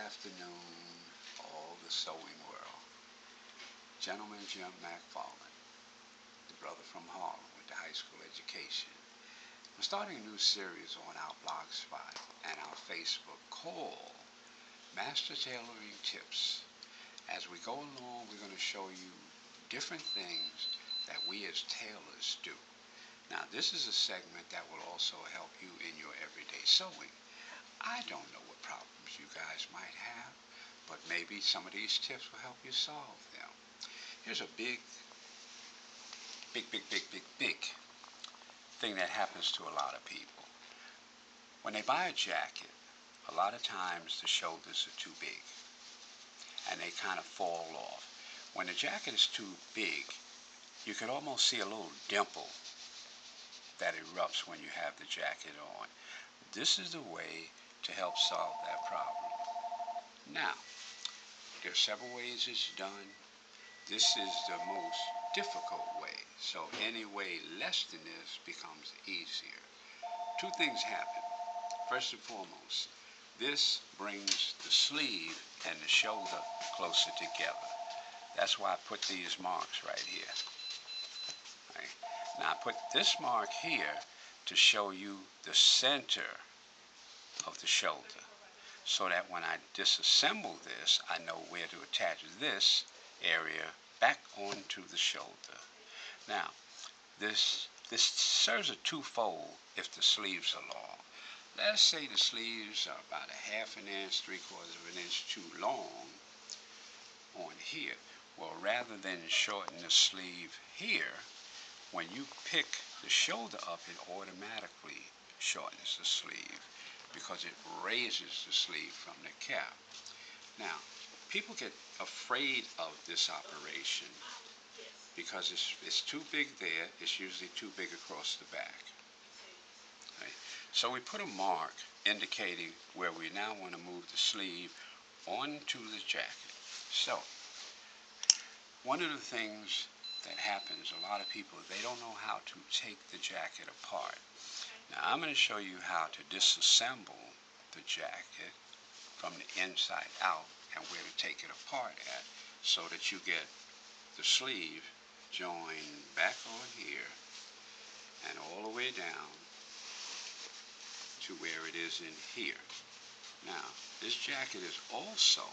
afternoon, all the sewing world. Gentleman Jim McFarland, the brother from Harlem with the high school education. I'm starting a new series on our blogspot and our Facebook called Master Tailoring Tips. As we go along, we're going to show you different things that we as tailors do. Now, this is a segment that will also help you in your everyday sewing. I don't know what problems you guys might have, but maybe some of these tips will help you solve them. Here's a big thing that happens to a lot of people. When they buy a jacket, a lot of times the shoulders are too big and they kind of fall off. When the jacket is too big, you can almost see a little dimple that erupts when you have the jacket on. This is the way to help solve that problem. Now, there are several ways it's done. This is the most difficult way. So any way less than this becomes easier. Two things happen. First and foremost, this brings the sleeve and the shoulder closer together. That's why I put these marks right here. Right. Now I put this mark here to show you the center of the shoulder, so that when I disassemble this, I know where to attach this area back onto the shoulder. Now, this serves a twofold if the sleeves are long. Let's say the sleeves are about a half an inch, 3/4 of an inch too long on here. Well, rather than shorten the sleeve here, when you pick the shoulder up, it automatically shortens the sleeve because it raises the sleeve from the cap. Now, people get afraid of this operation because it's too big there. It's usually too big across the back. Right? So we put a mark indicating where we now want to move the sleeve onto the jacket. So, one of the things that happens, a lot of people, they don't know how to take the jacket apart. Now, I'm going to show you how to disassemble the jacket from the inside out and where to take it apart at, so that you get the sleeve joined back over here and all the way down to where it is in here. Now, this jacket is also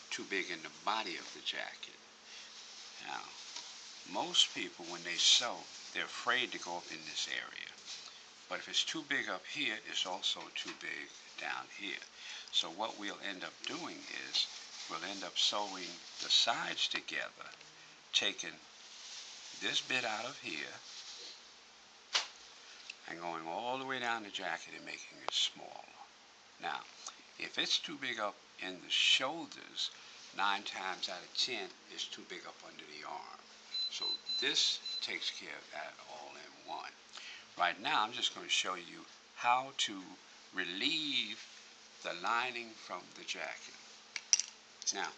too big in the body of the jacket. Now, most people, when they sew, they're afraid to go up in this area. But if it's too big up here, it's also too big down here. So what we'll end up doing is we'll end up sewing the sides together, taking this bit out of here and going all the way down the jacket and making it smaller. Now, if it's too big up in the shoulders, 9 times out of 10, it's too big up under the arm. So this takes care of that all in one. Right now, I'm just going to show you how to relieve the lining from the jacket. Now,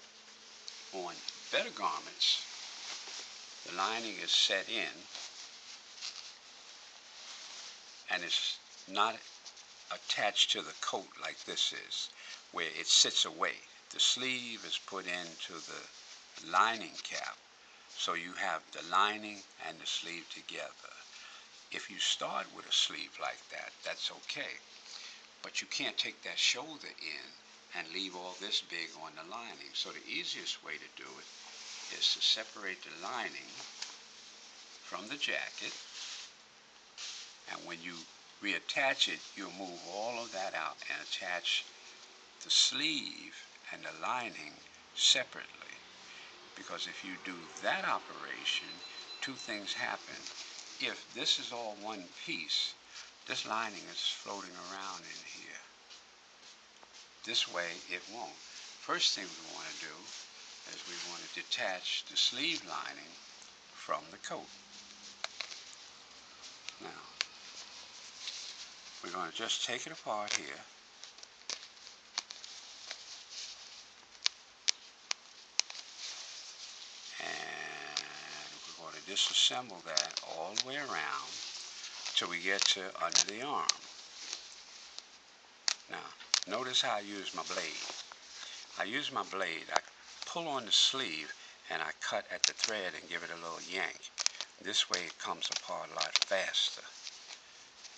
on better garments, the lining is set in and it's not attached to the coat like this is, where it sits away. The sleeve is put into the lining cap, so you have the lining and the sleeve together. If you start with a sleeve like that, that's okay. But you can't take that shoulder in and leave all this big on the lining. So the easiest way to do it is to separate the lining from the jacket. And when you reattach it, you'll move all of that out and attach the sleeve and the lining separately. Because if you do that operation, two things happen. If this is all one piece, this lining is floating around in here. This way it won't. First thing we want to do is we want to detach the sleeve lining from the coat. Now, we're going to just take it apart here. Disassemble that all the way around till we get to under the arm. Now, notice how I use my blade. I use my blade. I pull on the sleeve and I cut at the thread and give it a little yank. This way it comes apart a lot faster.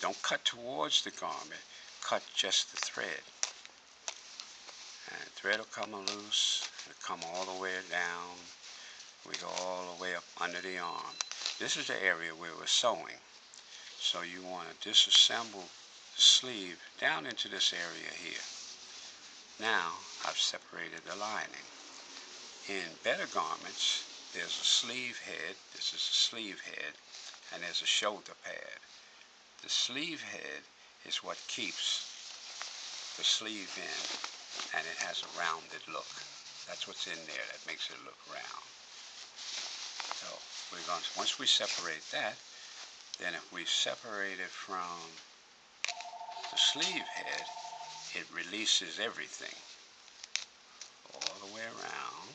Don't cut towards the garment, cut just the thread. And the thread will come loose, it'll come all the way down. We go all the way up under the arm. This is the area where we're sewing. So you want to disassemble the sleeve down into this area here. Now I've separated the lining. In better garments, there's a sleeve head, this is a sleeve head, and there's a shoulder pad. The sleeve head is what keeps the sleeve in, and it has a rounded look. That's what's in there that makes it look round. So we're going to, once we separate that, then if we separate it from the sleeve head, it releases everything all the way around.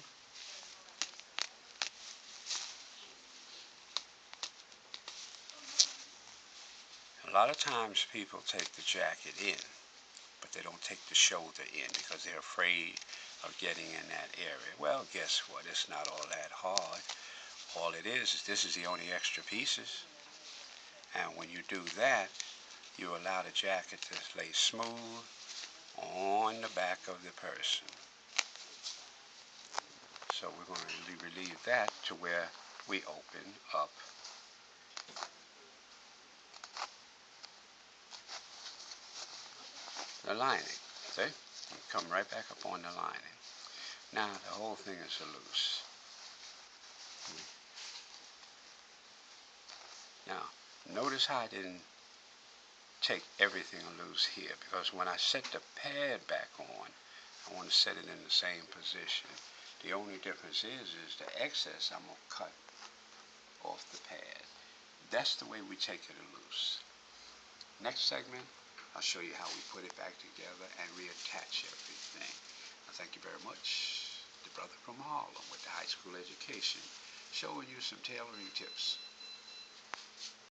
A lot of times people take the jacket in, but they don't take the shoulder in because they're afraid of getting in that area. Well, guess what? It's not all that hard. All it is this is the only extra pieces. And when you do that, you allow the jacket to lay smooth on the back of the person. So we're going to relieve that to where we open up the lining. See? You come right back up on the lining. Now the whole thing is loose. Now notice how I didn't take everything loose here, because when I set the pad back on, I want to set it in the same position. The only difference is the excess I'm going to cut off the pad. That's the way we take it loose. Next segment, I'll show you how we put it back together and reattach everything. Thank you very much. The brother from Harlem with the high school education, showing you some tailoring tips.